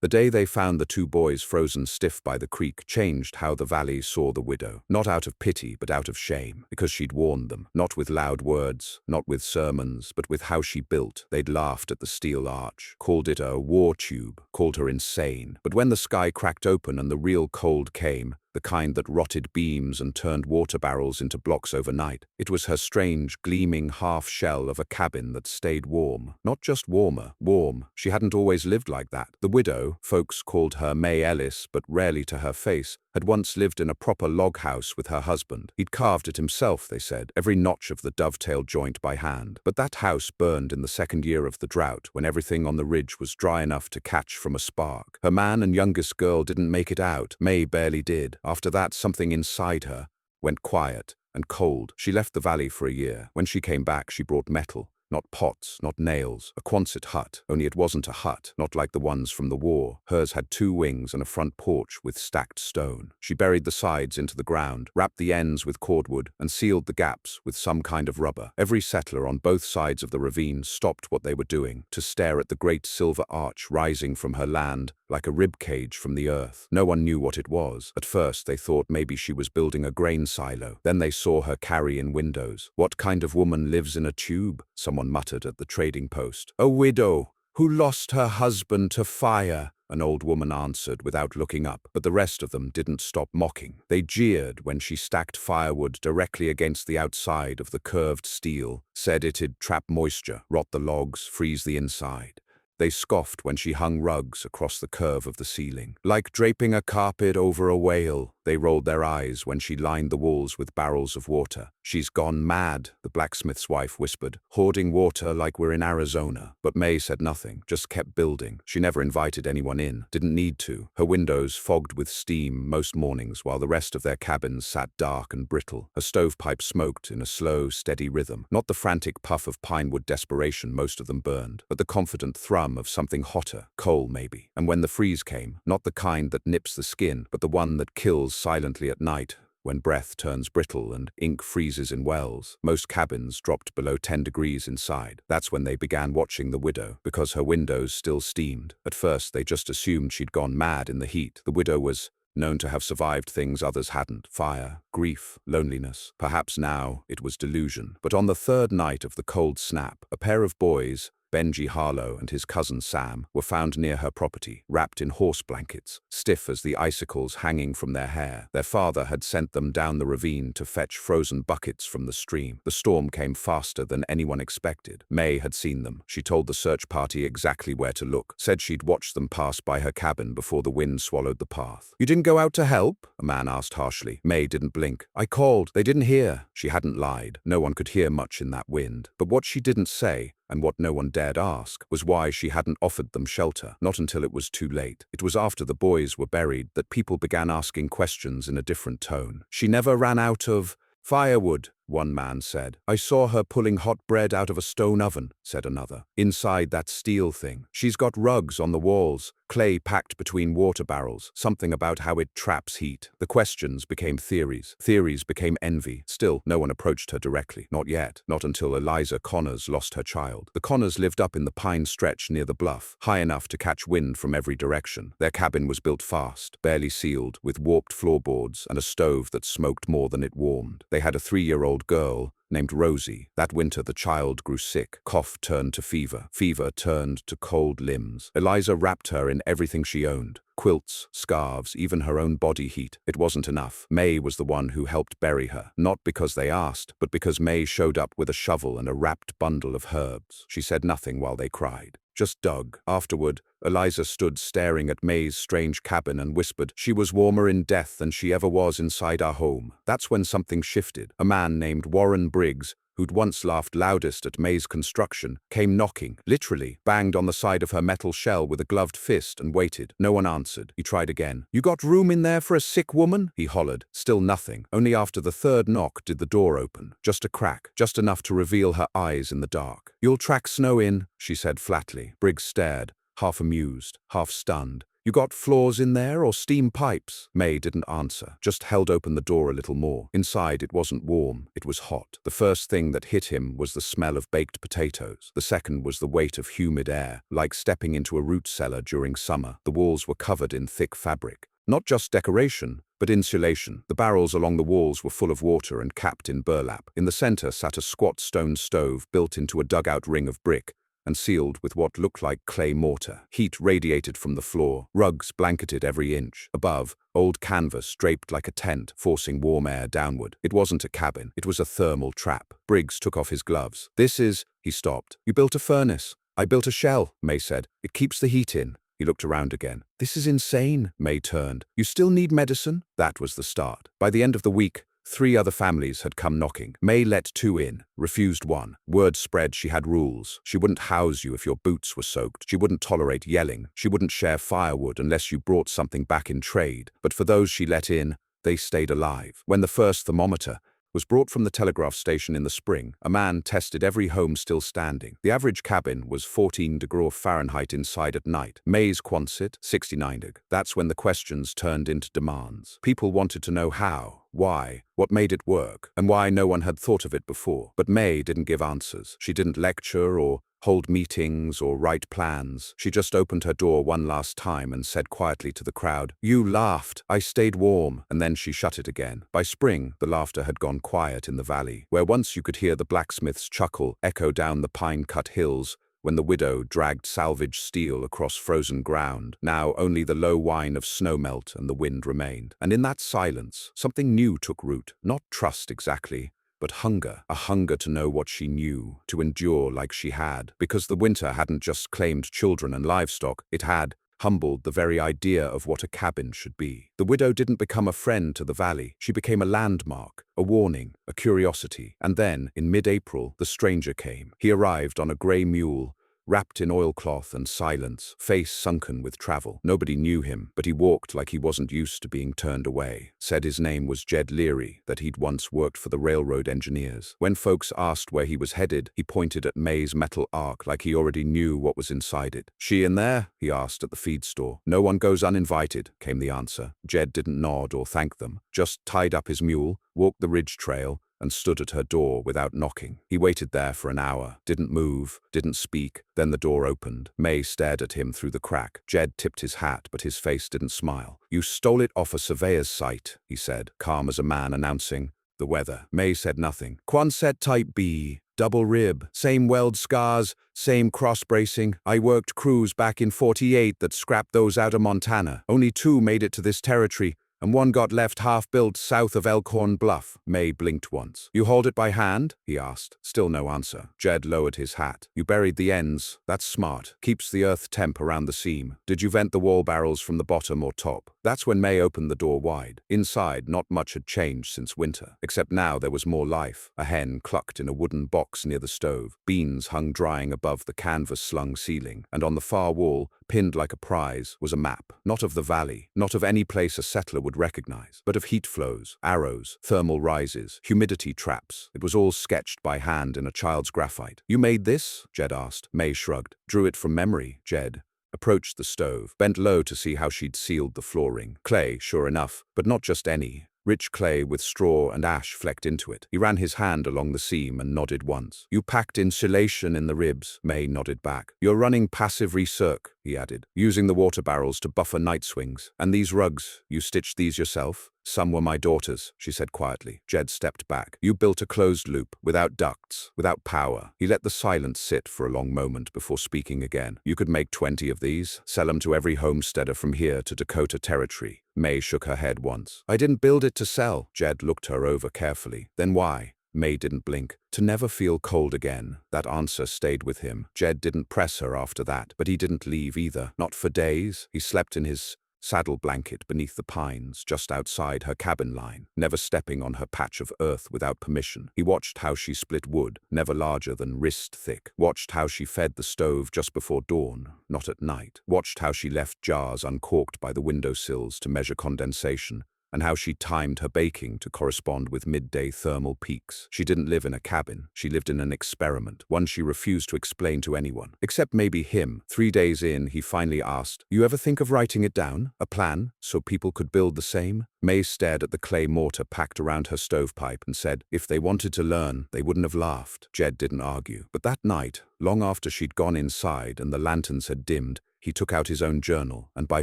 The day they found the two boys frozen stiff by the creek changed how the valley saw the widow. Not out of pity, but out of shame, because she'd warned them. Not with loud words, not with sermons, but with how she built. They'd laughed at the steel arch, called it a war tube, called her insane. But when the sky cracked open and the real cold came, the kind that rotted beams and turned water barrels into blocks overnight, it was her strange, gleaming half-shell of a cabin that stayed warm. Not just warmer, warm. She hadn't always lived like that. The widow, folks called her May Ellis, but rarely to her face, had once lived in a proper log house with her husband. He'd carved it himself, they said, every notch of the dovetail joint by hand. But that house burned in the second year of the drought, when everything on the ridge was dry enough to catch from a spark. Her man and youngest girl didn't make it out. May barely did. After that, something inside her went quiet and cold. She left the valley for a year. When she came back, she brought metal. Not pots, not nails, a Quonset hut, only it wasn't a hut, not like the ones from the war. Hers had 2 wings and a front porch with stacked stone. She buried the sides into the ground, wrapped the ends with cordwood, and sealed the gaps with some kind of rubber. Every settler on both sides of the ravine stopped what they were doing to stare at the great silver arch rising from her land like a rib cage from the earth. No one knew what it was. At first they thought maybe she was building a grain silo. Then they saw her carry-in windows. What kind of woman lives in a tube? Someone muttered at the trading post. A widow who lost her husband to fire, an old woman answered without looking up, but the rest of them didn't stop mocking. They jeered when she stacked firewood directly against the outside of the curved steel, said it'd trap moisture, rot the logs, freeze the inside. They scoffed when she hung rugs across the curve of the ceiling. Like draping a carpet over a whale, they rolled their eyes when she lined the walls with barrels of water. She's gone mad, the blacksmith's wife whispered, hoarding water like we're in Arizona. But May said nothing, just kept building. She never invited anyone in, didn't need to. Her windows fogged with steam most mornings while the rest of their cabins sat dark and brittle. Her stovepipe smoked in a slow, steady rhythm. Not the frantic puff of pinewood desperation most of them burned, but the confident thrum of something hotter, coal maybe. And when the freeze came, not the kind that nips the skin, but the one that kills silently at night, when breath turns brittle and ink freezes in wells. Most cabins dropped below 10 degrees inside. That's when they began watching the widow, because her windows still steamed. At first they just assumed she'd gone mad in the heat. The widow was known to have survived things others hadn't: fire, grief, loneliness. Perhaps now it was delusion. But on the third night of the cold snap, a pair of boys, Benji Harlow and his cousin Sam, were found near her property, wrapped in horse blankets, stiff as the icicles hanging from their hair. Their father had sent them down the ravine to fetch frozen buckets from the stream. The storm came faster than anyone expected. May had seen them. She told the search party exactly where to look, said she'd watched them pass by her cabin before the wind swallowed the path. "You didn't go out to help?" a man asked harshly. May didn't blink. "I called. They didn't hear." She hadn't lied. No one could hear much in that wind. But what she didn't say, and what no one dared ask, was why she hadn't offered them shelter. Not until it was too late. It was after the boys were buried that people began asking questions in a different tone. "She never ran out of firewood," one man said. "I saw her pulling hot bread out of a stone oven," said another. "Inside that steel thing. She's got rugs on the walls, clay packed between water barrels, something about how it traps heat." The questions became theories. Theories became envy. Still, no one approached her directly. Not yet. Not until Eliza Connors lost her child. The Connors lived up in the pine stretch near the bluff, high enough to catch wind from every direction. Their cabin was built fast, barely sealed, with warped floorboards and a stove that smoked more than it warmed. They had a 3-year-old girl named Rosie. That winter the child grew sick. Cough turned to fever. Fever turned to cold limbs. Eliza wrapped her in everything she owned. Quilts, scarves, even her own body heat. It wasn't enough. May was the one who helped bury her. Not because they asked, but because May showed up with a shovel and a wrapped bundle of herbs. She said nothing while they cried. Just dug. Afterward, Eliza stood staring at May's strange cabin and whispered, "She was warmer in death than she ever was inside our home." That's when something shifted. A man named Warren Briggs, who'd once laughed loudest at May's construction, came knocking, literally, banged on the side of her metal shell with a gloved fist and waited. No one answered. He tried again. "You got room in there for a sick woman?" he hollered. Still nothing. Only after the third knock did the door open. Just a crack, just enough to reveal her eyes in the dark. "You'll track snow in," she said flatly. Briggs stared, half amused, half stunned. "You got floors in there or steam pipes?" May didn't answer, just held open the door a little more. Inside it wasn't warm, it was hot. The first thing that hit him was the smell of baked potatoes. The second was the weight of humid air, like stepping into a root cellar during summer. The walls were covered in thick fabric. Not just decoration, but insulation. The barrels along the walls were full of water and capped in burlap. In the center sat a squat stone stove built into a dugout ring of brick and sealed with what looked like clay mortar. Heat radiated from the floor. Rugs blanketed every inch. Above, old canvas draped like a tent, forcing warm air downward. It wasn't a cabin. It was a thermal trap. Briggs took off his gloves. "This is—" He stopped. "You built a furnace." "I built a shell," May said. "It keeps the heat in." He looked around again. "This is insane," May turned. "You still need medicine?" That was the start. By the end of the week, 3 other families had come knocking. May let 2 in, refused 1. Word spread she had rules. She wouldn't house you if your boots were soaked. She wouldn't tolerate yelling. She wouldn't share firewood unless you brought something back in trade. But for those she let in, they stayed alive. When the first thermometer was brought from the telegraph station in the spring, a man tested every home still standing. The average cabin was 14 degrees Fahrenheit inside at night. May's Quonset, 69 deg. That's when the questions turned into demands. People wanted to know how, why, what made it work, and why no one had thought of it before. But May didn't give answers. She didn't lecture or hold meetings or write plans. She just opened her door one last time and said quietly to the crowd, "You laughed, I stayed warm," and then she shut it again. By spring, the laughter had gone quiet in the valley, where once you could hear the blacksmith's chuckle echo down the pine-cut hills when the widow dragged salvage steel across frozen ground. Now only the low whine of snowmelt and the wind remained. And in that silence, something new took root. Not trust exactly, but hunger. A hunger to know what she knew, to endure like she had. Because the winter hadn't just claimed children and livestock, it had humbled the very idea of what a cabin should be. The widow didn't become a friend to the valley. She became a landmark, a warning, a curiosity. And then, in mid-April, the stranger came. He arrived on a grey mule, wrapped in oilcloth and silence, face sunken with travel. Nobody knew him, but he walked like he wasn't used to being turned away. Said his name was Jed Leary, that he'd once worked for the railroad engineers. When folks asked where he was headed, he pointed at May's metal ark like he already knew what was inside it. "She in there?" he asked at the feed store. "No one goes uninvited," came the answer. Jed didn't nod or thank them, just tied up his mule, walked the ridge trail, and stood at her door without knocking. He waited there for an hour, didn't move, didn't speak. Then the door opened. May stared at him through the crack. Jed tipped his hat, but his face didn't smile. "You stole it off a surveyor's site," he said, calm as a man announcing the weather. May said nothing. "Quonset type B, double rib, same weld scars, same cross bracing. I worked crews back in '48 that scrapped those out of Montana. Only 2 made it to this territory, and 1 got left half-built south of Elkhorn Bluff." May blinked once. "You hold it by hand?" he asked. Still no answer. Jed lowered his hat. "You buried the ends. That's smart. Keeps the earth temp around the seam. Did you vent the wall barrels from the bottom or top?" That's when May opened the door wide. Inside, not much had changed since winter, except now there was more life. A hen clucked in a wooden box near the stove. Beans hung drying above the canvas-slung ceiling, and on the far wall, pinned like a prize, was a map. Not of the valley, not of any place a settler would recognize, but of heat flows, arrows, thermal rises, humidity traps. It was all sketched by hand in a child's graphite. "You made this?" Jed asked. May shrugged. "Drew it from memory." Jed approached the stove, bent low to see how she'd sealed the flooring. Clay, sure enough, but not just any. Rich clay with straw and ash flecked into it. He ran his hand along the seam and nodded once. "You packed insulation in the ribs." May nodded back. "You're running passive recirc," he added, "using the water barrels to buffer night swings. And these rugs, you stitched these yourself?" "Some were my daughter's," she said quietly. Jed stepped back. "You built a closed loop, without ducts, without power." He let the silence sit for a long moment before speaking again. "You could make 20 of these, sell them to every homesteader from here to Dakota Territory." May shook her head once. "I didn't build it to sell." Jed looked her over carefully. "Then why?" May didn't blink. "To never feel cold again." That answer stayed with him. Jed didn't press her after that, but he didn't leave either. Not for days. He slept in his saddle blanket beneath the pines just outside her cabin line, never stepping on her patch of earth without permission. He watched how she split wood, never larger than wrist thick. Watched how she fed the stove just before dawn, not at night. Watched how she left jars uncorked by the windowsills to measure condensation. and how she timed her baking to correspond with midday thermal peaks. She didn't live in a cabin. She lived in an experiment, one she refused to explain to anyone, except maybe him. 3 days in, he finally asked, "You ever think of writing it down? A plan, so people could build the same?" May stared at the clay mortar packed around her stovepipe and said, if they wanted to learn, they wouldn't have laughed. Jed didn't argue. But that night, long after she'd gone inside and the lanterns had dimmed, he took out his own journal, and by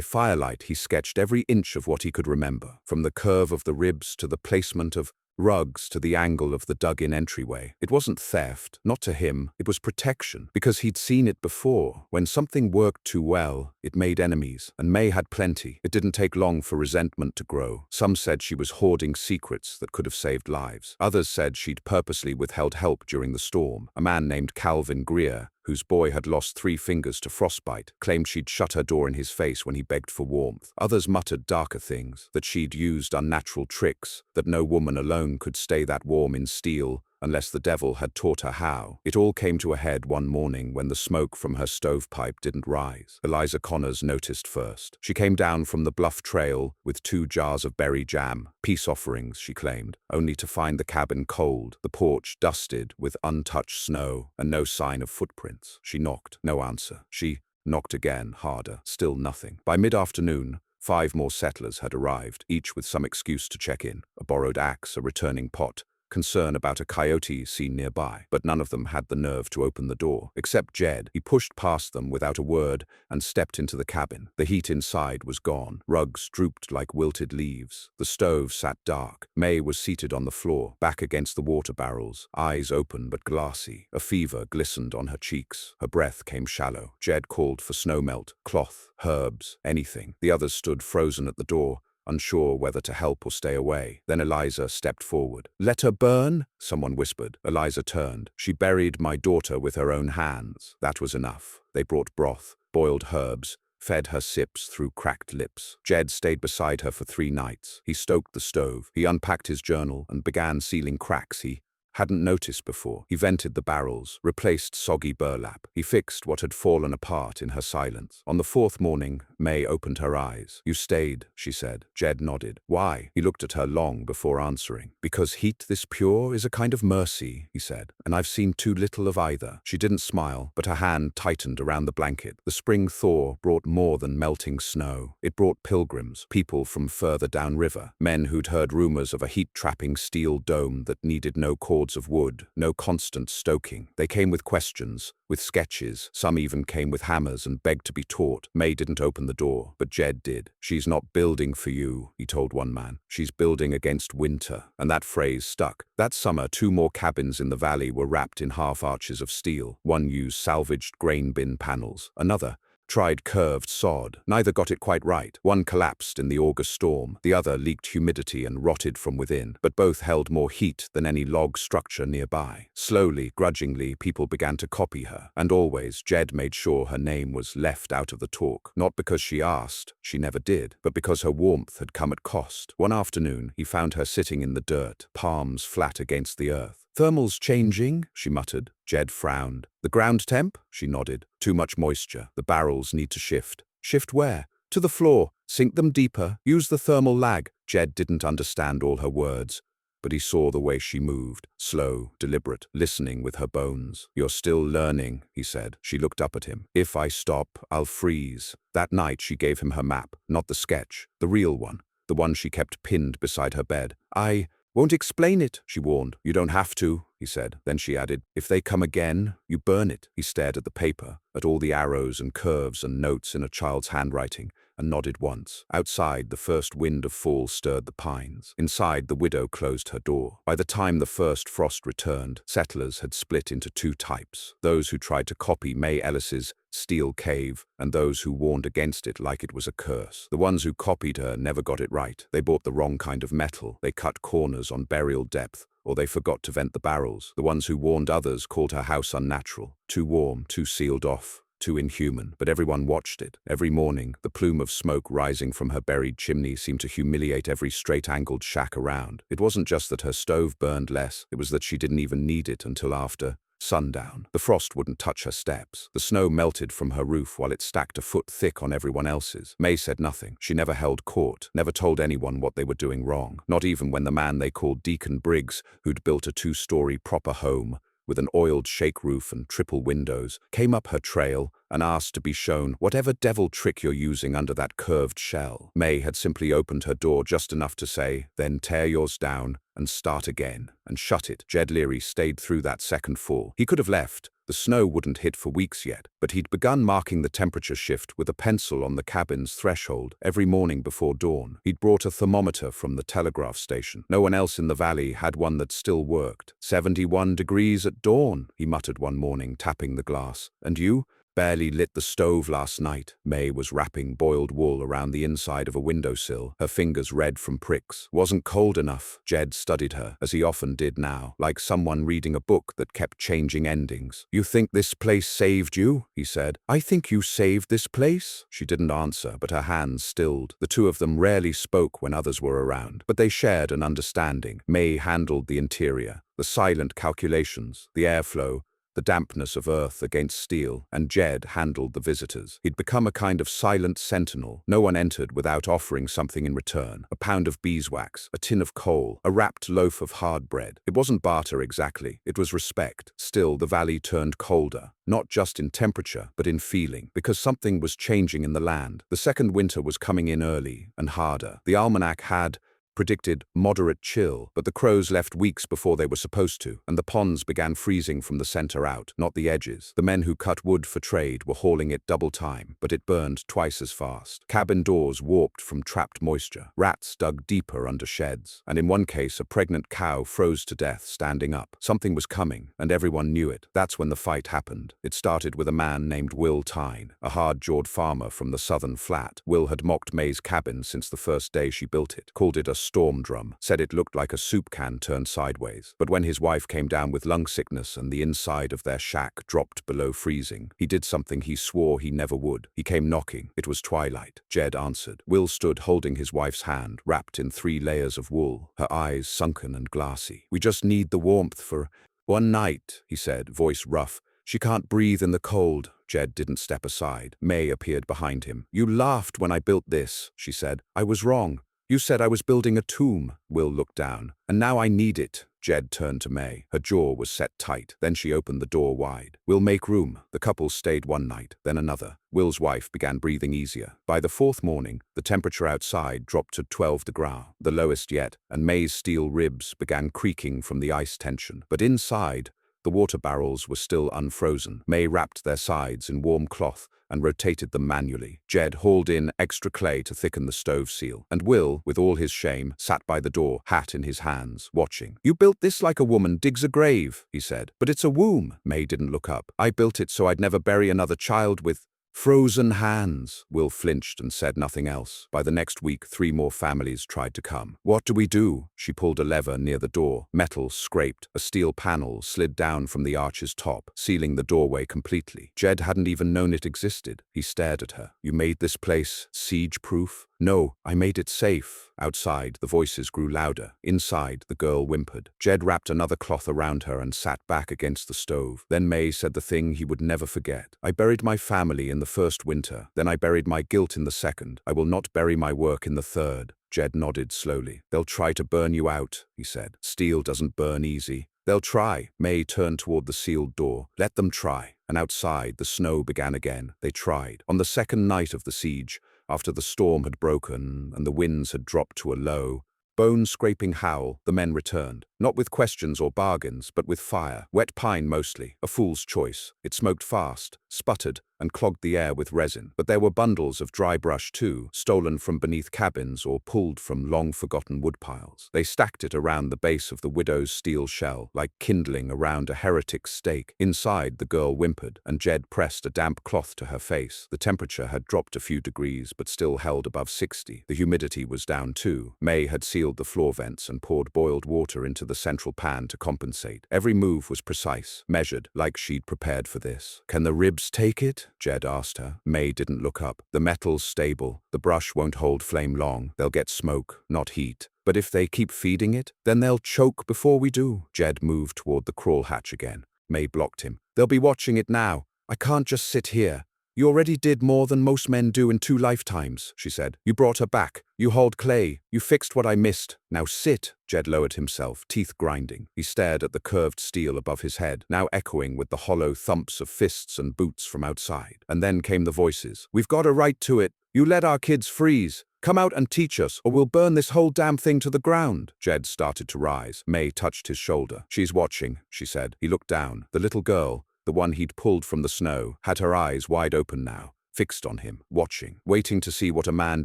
firelight he sketched every inch of what he could remember, from the curve of the ribs to the placement of rugs to the angle of the dug-in entryway. It wasn't theft, not to him, it was protection, because he'd seen it before. When something worked too well, it made enemies, and May had plenty. It didn't take long for resentment to grow. Some said she was hoarding secrets that could have saved lives. Others said she'd purposely withheld help during the storm. A man named Calvin Greer, whose boy had lost 3 fingers to frostbite, claimed she'd shut her door in his face when he begged for warmth. Others muttered darker things, that she'd used unnatural tricks, that no woman alone could stay that warm in steel, unless the devil had taught her how. It all came to a head one morning when the smoke from her stovepipe didn't rise. Eliza Connors noticed first. She came down from the bluff trail with 2 jars of berry jam, peace offerings, she claimed, only to find the cabin cold, the porch dusted with untouched snow, and no sign of footprints. She knocked. No answer. She knocked again, harder. Still nothing. By mid-afternoon, 5 more settlers had arrived, each with some excuse to check in. A borrowed axe, a returning pot, concern about a coyote seen nearby, but none of them had the nerve to open the door. Except Jed. He pushed past them without a word and stepped into the cabin. The heat inside was gone. Rugs drooped like wilted leaves. The stove sat dark. May was seated on the floor, back against the water barrels, eyes open but glassy. A fever glistened on her cheeks. Her breath came shallow. Jed called for snowmelt, cloth, herbs, anything. The others stood frozen at the door, unsure whether to help or stay away. Then Eliza stepped forward. "Let her burn?" someone whispered. Eliza turned. "She buried my daughter with her own hands." That was enough. They brought broth, boiled herbs, fed her sips through cracked lips. Jed stayed beside her for 3 nights. He stoked the stove. He unpacked his journal and began sealing cracks he hadn't noticed before. He vented the barrels, replaced soggy burlap. He fixed what had fallen apart in her silence. On the 4th morning, May opened her eyes. "You stayed," she said. Jed nodded. "Why?" He looked at her long before answering. "Because heat this pure is a kind of mercy," he said, "and I've seen too little of either." She didn't smile, but her hand tightened around the blanket. The spring thaw brought more than melting snow. It brought pilgrims, people from further downriver, men who'd heard rumors of a heat-trapping steel dome that needed no cords of wood, no constant stoking. They came with questions, with sketches. Some even came with hammers and begged to be taught. May didn't open the door, but Jed did. "She's not building for you," he told one man. "She's building against winter." And that phrase stuck. That summer, 2 more cabins in the valley were wrapped in half-arches of steel. One used salvaged grain bin panels. Another tried curved sod. Neither got it quite right. One collapsed in the August storm. The other leaked humidity and rotted from within. But both held more heat than any log structure nearby. Slowly, grudgingly, people began to copy her. And always, Jed made sure her name was left out of the talk. Not because she asked, she never did, but because her warmth had come at cost. One afternoon, he found her sitting in the dirt, palms flat against the earth. "Thermal's changing," she muttered. Jed frowned. "The ground temp?" She nodded. "Too much moisture. The barrels need to shift." "Shift where?" "To the floor. Sink them deeper. Use the thermal lag." Jed didn't understand all her words, but he saw the way she moved, slow, deliberate, listening with her bones. "You're still learning," he said. She looked up at him. "If I stop, I'll freeze." That night she gave him her map, not the sketch, the real one, the one she kept pinned beside her bed. "I won't explain it," she warned. "You don't have to," he said. Then she added, "If they come again, you burn it." He stared at the paper, at all the arrows and curves and notes in a child's handwriting, and nodded once. Outside, the first wind of fall stirred the pines. Inside, the widow closed her door. By the time the first frost returned, settlers had split into 2 types. Those who tried to copy May Ellis's steel cave, and those who warned against it like it was a curse. The ones who copied her never got it right. They bought the wrong kind of metal. They cut corners on burial depth, or they forgot to vent the barrels. The ones who warned others called her house unnatural, too warm, too sealed off, too inhuman. But everyone watched it. Every morning, the plume of smoke rising from her buried chimney seemed to humiliate every straight-angled shack around. It wasn't just that her stove burned less, it was that she didn't even need it until after Sundown. The frost wouldn't touch her steps. The snow melted from her roof while it stacked a foot thick on everyone else's. May said nothing. She never held court, never told anyone what they were doing wrong, not even when the man they called Deacon Briggs, who'd built a 2-story proper home with an oiled shake roof and triple windows, came up her trail and asked to be shown whatever devil trick you're using under that curved shell. May had simply opened her door just enough to say, then tear yours down and start again, and shut it. Jed Leary stayed through that second fall. He could have left. The snow wouldn't hit for weeks yet, but he'd begun marking the temperature shift with a pencil on the cabin's threshold every morning before dawn. He'd brought a thermometer from the telegraph station. No one else in the valley had one that still worked. 71 degrees at dawn, he muttered one morning, tapping the glass. And you? Barely lit the stove last night. May was wrapping boiled wool around the inside of a windowsill, her fingers red from pricks. Wasn't cold enough. Jed studied her, as he often did now, like someone reading a book that kept changing endings. You think this place saved you? He said. I think you saved this place? She didn't answer, but her hands stilled. The two of them rarely spoke when others were around, but they shared an understanding. May handled the interior, the silent calculations, the airflow, the dampness of earth against steel, and Jed handled the visitors. He'd become a kind of silent sentinel. No one entered without offering something in return. A pound of beeswax, a tin of coal, a wrapped loaf of hard bread. It wasn't barter exactly, it was respect. Still, the valley turned colder, not just in temperature, but in feeling, because something was changing in the land. The second winter was coming in early and harder. The almanac had predicted moderate chill, but the crows left weeks before they were supposed to, and the ponds began freezing from the center out, not the edges. The men who cut wood for trade were hauling it double time, but it burned twice as fast. Cabin doors warped from trapped moisture. Rats dug deeper under sheds, and in one case a pregnant cow froze to death standing up. Something was coming, and everyone knew it. That's when the fight happened. It started with a man named Will Tyne, a hard-jawed farmer from the southern flat. Will had mocked May's cabin since the first day she built it, called it a storm drum, said it looked like a soup can turned sideways. But when his wife came down with lung sickness and the inside of their shack dropped below freezing, he did something he swore he never would. He came knocking. It was twilight. Jed answered. Will stood holding his wife's hand, wrapped in 3 layers of wool, her eyes sunken and glassy. We just need the warmth for one night, he said, voice rough. She can't breathe in the cold. Jed didn't step aside. May appeared behind him. You laughed when I built this, she said. I was wrong. You said I was building a tomb. Will looked down. And now I need it. Jed turned to May. Her jaw was set tight. Then she opened the door wide. We'll make room. The couple stayed one night, then another. Will's wife began breathing easier. By the 4th morning, the temperature outside dropped to 12 degrees, the lowest yet, and May's steel ribs began creaking from the ice tension. But inside, the water barrels were still unfrozen. May wrapped their sides in warm cloth and rotated them manually. Jed hauled in extra clay to thicken the stove seal, and Will, with all his shame, sat by the door, hat in his hands, watching. You built this like a woman digs a grave, he said. But it's a womb. May didn't look up. I built it so I'd never bury another child with frozen hands. Will flinched and said nothing else. By the next week, 3 more families tried to come. What do we do? She pulled a lever near the door. Metal scraped. A steel panel slid down from the arch's top, sealing the doorway completely. Jed hadn't even known it existed. He stared at her. You made this place siege-proof? No, I made it safe. Outside, the voices grew louder. Inside, the girl whimpered. Jed wrapped another cloth around her and sat back against the stove. Then May said the thing he would never forget. I buried my family in the first winter. Then I buried my guilt in the second. I will not bury my work in the third. Jed nodded slowly. They'll try to burn you out, he said. Steel doesn't burn easy. They'll try. May turned toward the sealed door. Let them try. And outside, the snow began again. They tried. On the second night of the siege, after the storm had broken and the winds had dropped to a low, bone-scraping howl, the men returned. Not with questions or bargains, but with fire. Wet pine mostly, a fool's choice. It smoked fast, sputtered, and clogged the air with resin. But there were bundles of dry brush too, stolen from beneath cabins or pulled from long-forgotten woodpiles. They stacked it around the base of the widow's steel shell, like kindling around a heretic's stake. Inside, the girl whimpered, and Jed pressed a damp cloth to her face. The temperature had dropped a few degrees, but still held above 60. The humidity was down too. May had sealed the floor vents and poured boiled water into the central pan to compensate. Every move was precise, measured, like she'd prepared for this. Can the ribs take it? Jed asked her. May didn't look up. The metal's stable. The brush won't hold flame long. They'll get smoke, not heat. But if they keep feeding it, then they'll choke before we do. Jed moved toward the crawl hatch again. May blocked him. "They'll be watching it now. I can't just sit here." "You already did more than most men do in 2 lifetimes," she said. "You brought her back. You hauled clay. You fixed what I missed. Now sit." Jed lowered himself, teeth grinding. He stared at the curved steel above his head, now echoing with the hollow thumps of fists and boots from outside. And then came the voices. "We've got a right to it. You let our kids freeze. Come out and teach us, or we'll burn this whole damn thing to the ground." Jed started to rise. May touched his shoulder. "She's watching," she said. He looked down. The little girl, the one he'd pulled from the snow, had her eyes wide open now, fixed on him, watching, waiting to see what a man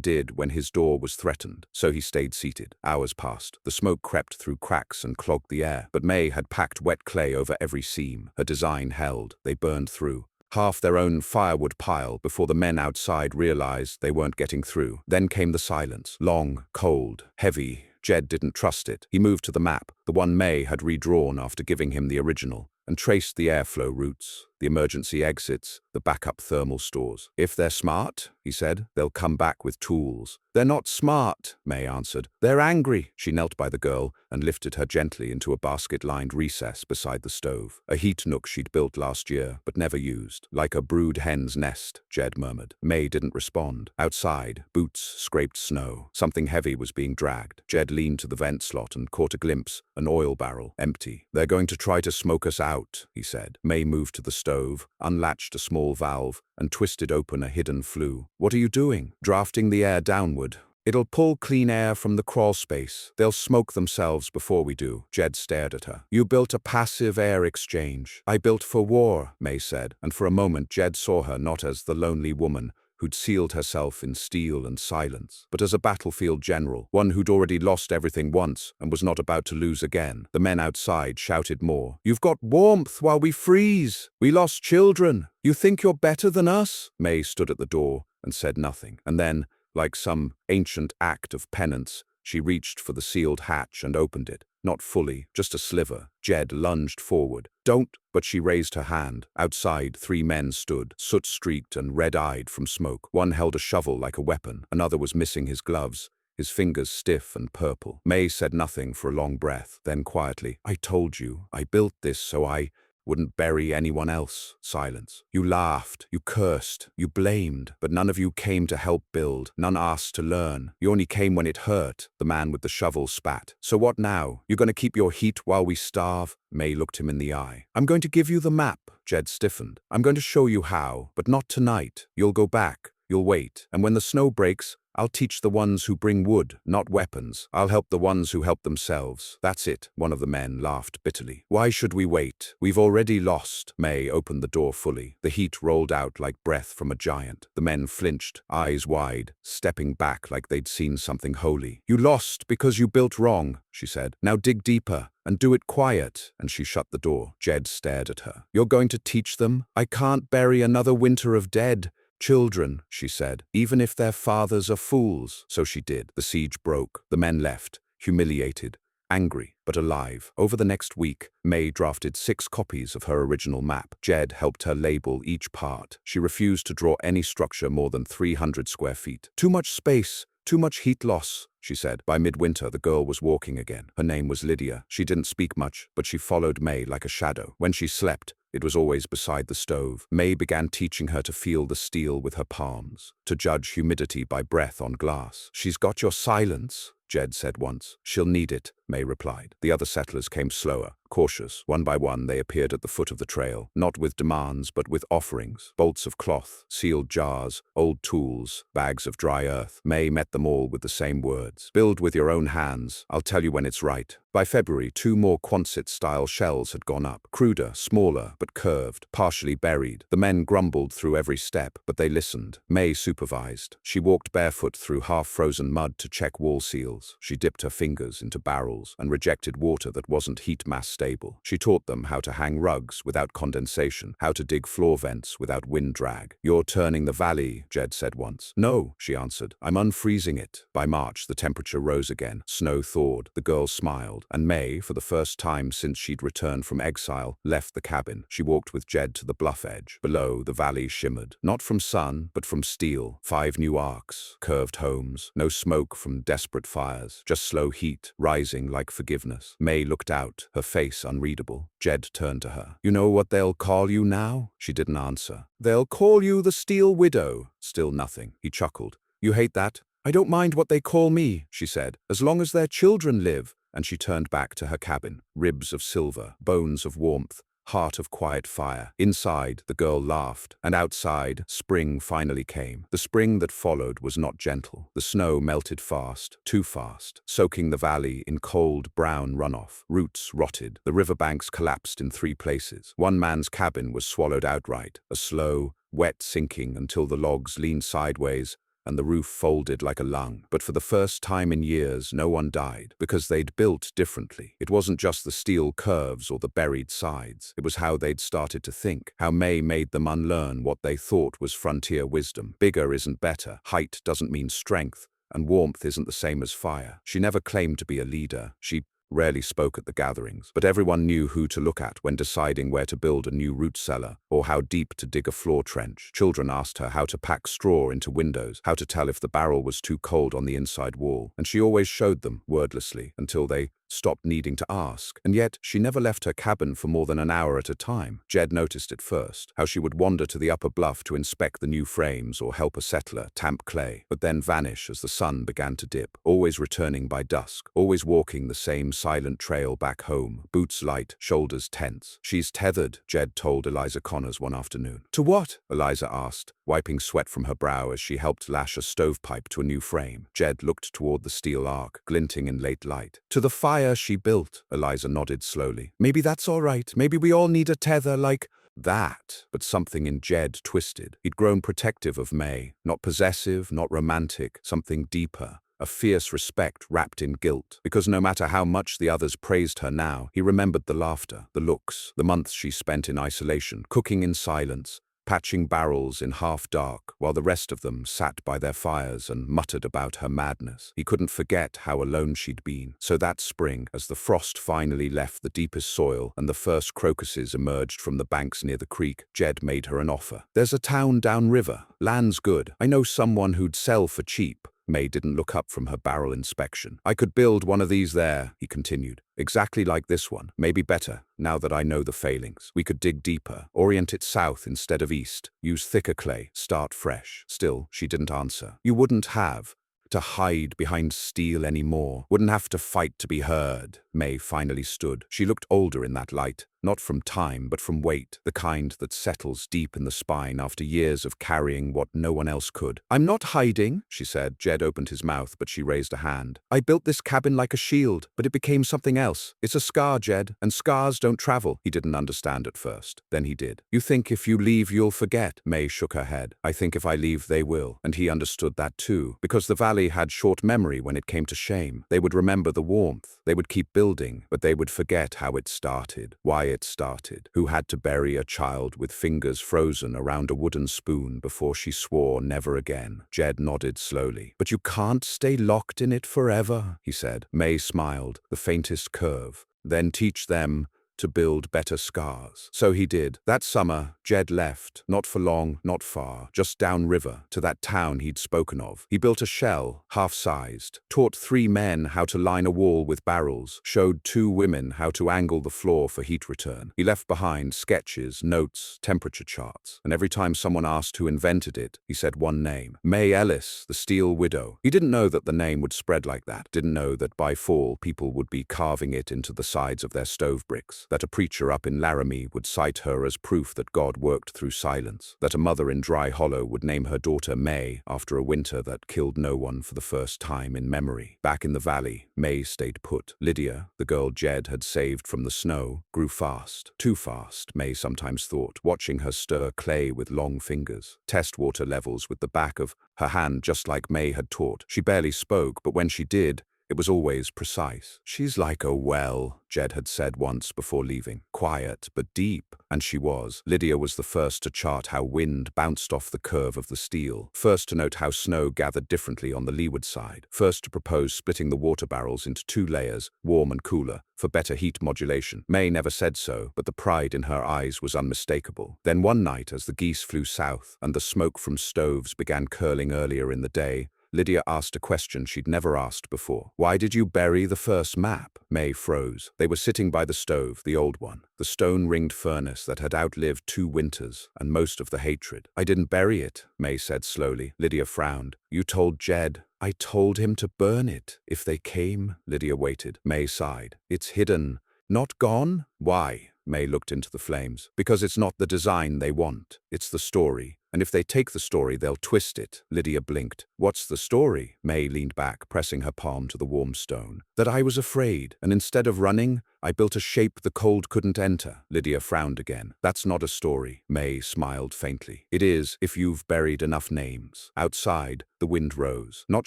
did when his door was threatened. So he stayed seated. Hours passed. The smoke crept through cracks and clogged the air, but May had packed wet clay over every seam. Her design held. They burned through. Half their own firewood pile before the men outside realized they weren't getting through. Then came the silence. Long, cold, heavy. Jed didn't trust it. He moved to the map, the one May had redrawn after giving him the original, and traced the airflow routes, the emergency exits, the backup thermal stores. "If they're smart," he said, "they'll come back with tools." "They're not smart," May answered. "They're angry." She knelt by the girl and lifted her gently into a basket-lined recess beside the stove, a heat nook she'd built last year but never used. "Like a brood hen's nest," Jed murmured. May didn't respond. Outside, boots scraped snow. Something heavy was being dragged. Jed leaned to the vent slot and caught a glimpse, an oil barrel, empty. "They're going to try to smoke us out," he said. May moved to the stove, unlatched a small valve, and twisted open a hidden flue. "What are you doing?" "Drafting the air downward. It'll pull clean air from the crawl space. They'll smoke themselves before we do." Jed stared at her. "You built a passive air exchange." "I built for war," May said, and for a moment Jed saw her not as the lonely woman who'd sealed herself in steel and silence, but as a battlefield general, one who'd already lost everything once and was not about to lose again. The men outside shouted more. "You've got warmth while we freeze. We lost children. You think you're better than us?" May stood at the door and said nothing, and then, like some ancient act of penance, she reached for the sealed hatch and opened it. Not fully, just a sliver. Jed lunged forward. "Don't," but she raised her hand. Outside, 3 men stood, soot-streaked and red-eyed from smoke. One held a shovel like a weapon. Another was missing his gloves, his fingers stiff and purple. May said nothing for a long breath. Then quietly, "I told you, I built this so I wouldn't bury anyone else." Silence. "You laughed, you cursed, you blamed, but none of you came to help build. None asked to learn. You only came when it hurt." The man with the shovel spat. "So what now? You gonna keep your heat while we starve?" May looked him in the eye. "I'm going to give you the map." Jed stiffened. "I'm going to show you how, but not tonight. You'll go back. You'll wait. And when the snow breaks, I'll teach the ones who bring wood, not weapons. I'll help the ones who help themselves." "That's it," one of the men laughed bitterly. "Why should we wait? We've already lost." May opened the door fully. The heat rolled out like breath from a giant. The men flinched, eyes wide, stepping back like they'd seen something holy. "You lost because you built wrong," she said. "Now dig deeper. And do it quiet." And she shut the door. Jed stared at her. "You're going to teach them? I can't bury another winter of dead children," she said, "even if their fathers are fools." So she did. The siege broke. The men left, humiliated, angry, but alive. Over the next week, May drafted 6 copies of her original map. Jed helped her label each part. She refused to draw any structure more than 300 square feet. "Too much space, too much heat loss," she said. By midwinter, the girl was walking again. Her name was Lydia. She didn't speak much, but she followed May like a shadow. When she slept, it was always beside the stove. May began teaching her to feel the steel with her palms, to judge humidity by breath on glass. "She's got your silence," Jed said once. "She'll need it," May replied. The other settlers came slower, cautious. One by one, they appeared at the foot of the trail, not with demands, but with offerings. Bolts of cloth, sealed jars, old tools, bags of dry earth. May met them all with the same words. "Build with your own hands. I'll tell you when it's right." By February, 2 more Quonset-style shells had gone up. Cruder, smaller, but curved, partially buried. The men grumbled through every step, but they listened. May supervised. She walked barefoot through half-frozen mud to check wall seals. She dipped her fingers into barrels and rejected water that wasn't heat mass stable. She taught them how to hang rugs without condensation, how to dig floor vents without wind drag. "You're turning the valley," Jed said once. "No," she answered. "I'm unfreezing it." By March, the temperature rose again. Snow thawed. The girl smiled. And May, for the first time since she'd returned from exile, left the cabin. She walked with Jed to the bluff edge. Below, the valley shimmered. Not from sun, but from steel. 5 new arcs, curved homes, no smoke from desperate fires. fires, just slow heat, rising like forgiveness. May looked out, her face unreadable. Jed turned to her. "You know what they'll call you now?" She didn't answer. "They'll call you the Steel Widow." Still nothing. He chuckled. "You hate that?" "I don't mind what they call me," she said, "as long as their children live." And she turned back to her cabin. Ribs of silver, bones of warmth, heart of quiet fire. Inside, the girl laughed, and outside, spring finally came. The spring that followed was not gentle. The snow melted fast, too fast, soaking the valley in cold, brown runoff. Roots rotted. The riverbanks collapsed in 3 places. One man's cabin was swallowed outright, a slow, wet sinking until the logs leaned sideways and the roof folded like a lung. But for the first time in years, no one died, because they'd built differently. It wasn't just the steel curves or the buried sides. It was how they'd started to think, how May made them unlearn what they thought was frontier wisdom. Bigger isn't better, height doesn't mean strength, and warmth isn't the same as fire. She never claimed to be a leader. She rarely spoke at the gatherings, but everyone knew who to look at when deciding where to build a new root cellar or how deep to dig a floor trench. Children asked her how to pack straw into windows, how to tell if the barrel was too cold on the inside wall, and she always showed them, wordlessly, until they stopped needing to ask. And yet, she never left her cabin for more than an hour at a time. Jed noticed it first, how she would wander to the upper bluff to inspect the new frames or help a settler tamp clay, but then vanish as the sun began to dip, always returning by dusk, always walking the same silent trail back home, boots light, shoulders tense. "She's tethered," Jed told Eliza Connors one afternoon. "To what?" Eliza asked, wiping sweat from her brow as she helped lash a stovepipe to a new frame. Jed looked toward the steel arc, glinting in late light. "To the fire she built," Eliza nodded slowly. "Maybe that's all right. Maybe we all need a tether like that." But something in Jed twisted. He'd grown protective of May, not possessive, not romantic, something deeper. A fierce respect wrapped in guilt, because no matter how much the others praised her now, he remembered the laughter, the looks, the months she spent in isolation, cooking in silence, patching barrels in half-dark, while the rest of them sat by their fires and muttered about her madness. He couldn't forget how alone she'd been. So that spring, as the frost finally left the deepest soil and the first crocuses emerged from the banks near the creek, Jed made her an offer. "There's a town downriver. Land's good. I know someone who'd sell for cheap." May didn't look up from her barrel inspection. "I could build one of these there," he continued. "Exactly like this one, maybe better, now that I know the failings. We could dig deeper, orient it south instead of east, use thicker clay, start fresh." Still, she didn't answer. "You wouldn't have to hide behind steel anymore. Wouldn't have to fight to be heard." May finally stood. She looked older in that light, not from time, but from weight, the kind that settles deep in the spine after years of carrying what no one else could. "I'm not hiding," she said. Jed opened his mouth, but she raised a hand. "I built this cabin like a shield, but it became something else. It's a scar, Jed, and scars don't travel." He didn't understand at first. Then he did. "You think if you leave you'll forget?" May shook her head. "I think if I leave they will." And he understood that too, because the valley had short memory when it came to shame. They would remember the warmth. They would keep building, but they would forget how it started, why it started, who had to bury a child with fingers frozen around a wooden spoon before she swore never again. Jed nodded slowly. "But you can't stay locked in it forever," he said. May smiled, the faintest curve. "Then teach them to build better scars." So he did. That summer, Jed left, not for long, not far, just downriver, to that town he'd spoken of. He built a shell, half-sized, taught 3 men how to line a wall with barrels, showed 2 women how to angle the floor for heat return. He left behind sketches, notes, temperature charts, and every time someone asked who invented it, he said one name: May Ellis, the Steel Widow. He didn't know that the name would spread like that, didn't know that by fall people would be carving it into the sides of their stove bricks, that a preacher up in Laramie would cite her as proof that God worked through silence, that a mother in Dry Hollow would name her daughter May after a winter that killed no one for the first time in memory. Back in the valley, May stayed put. Lydia, the girl Jed had saved from the snow, grew fast. Too fast, May sometimes thought, watching her stir clay with long fingers, test water levels with the back of her hand just like May had taught. She barely spoke, but when she did, it was always precise. "She's like a well," Jed had said once before leaving. "Quiet, but deep." And she was. Lydia was the first to chart how wind bounced off the curve of the steel, first to note how snow gathered differently on the leeward side, first to propose splitting the water barrels into 2 layers, warm and cooler, for better heat modulation. May never said so, but the pride in her eyes was unmistakable. Then one night, as the geese flew south and the smoke from stoves began curling earlier in the day, Lydia asked a question she'd never asked before. Why did you bury the first map? May froze. They were sitting by the stove, the old one, the stone-ringed furnace that had outlived 2 winters and most of the hatred. I didn't bury it, May said slowly. Lydia frowned. You told Jed. I told him to burn it. If they came, Lydia waited. May sighed. It's hidden. Not gone? Why? May looked into the flames. Because it's not the design they want. It's the story. And if they take the story, they'll twist it. Lydia blinked. What's the story? May leaned back, pressing her palm to the warm stone. That I was afraid, and instead of running, I built a shape the cold couldn't enter. Lydia frowned again. That's not a story. May smiled faintly. It is, if you've buried enough names. Outside, the wind rose. Not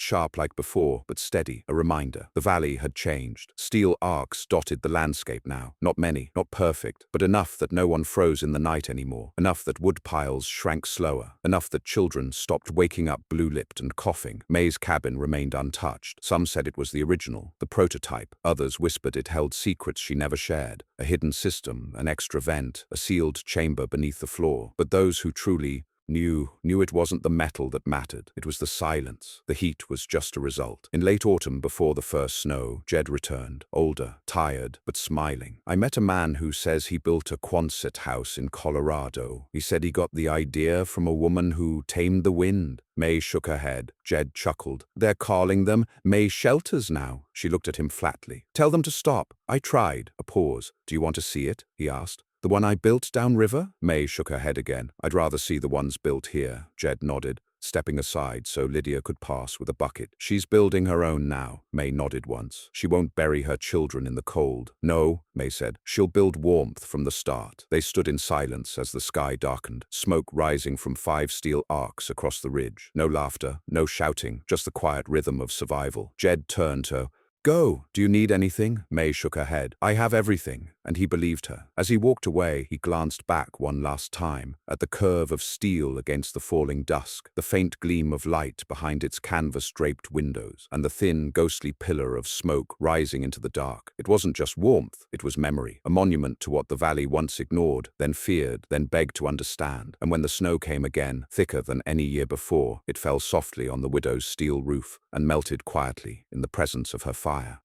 sharp like before, but steady, a reminder. The valley had changed. Steel arcs dotted the landscape now. Not many, not perfect, but enough that no one froze in the night anymore. Enough that wood piles shrank slower. Enough that children stopped waking up blue-lipped and coughing. May's cabin remained untouched. Some said it was the original, the prototype. Others whispered it held secrets she never shared. A hidden system, an extra vent, a sealed chamber beneath the floor. But those who truly knew it wasn't the metal that mattered. It was the silence. The heat was just a result. In late autumn, before the first snow, Jed returned, older, tired, but smiling. I met a man who says he built a Quonset house in Colorado. He said he got the idea from a woman who tamed the wind. May shook her head. Jed chuckled. They're calling them May shelters now. She looked at him flatly. Tell them to stop. I tried. A pause. Do you want to see it? He asked. The one I built downriver? May shook her head again. I'd rather see the ones built here. Jed nodded, stepping aside so Lydia could pass with a bucket. She's building her own now. May nodded once. She won't bury her children in the cold. No, May said. She'll build warmth from the start. They stood in silence as the sky darkened, smoke rising from 5 steel arcs across the ridge. No laughter, no shouting, just the quiet rhythm of survival. Jed turned to Go. Do you need anything? May shook her head. I have everything. And he believed her. As he walked away, he glanced back one last time at the curve of steel against the falling dusk, the faint gleam of light behind its canvas-draped windows, and the thin, ghostly pillar of smoke rising into the dark. It wasn't just warmth, it was memory, a monument to what the valley once ignored, then feared, then begged to understand. And when the snow came again, thicker than any year before, it fell softly on the widow's steel roof and melted quietly in the presence of her fire.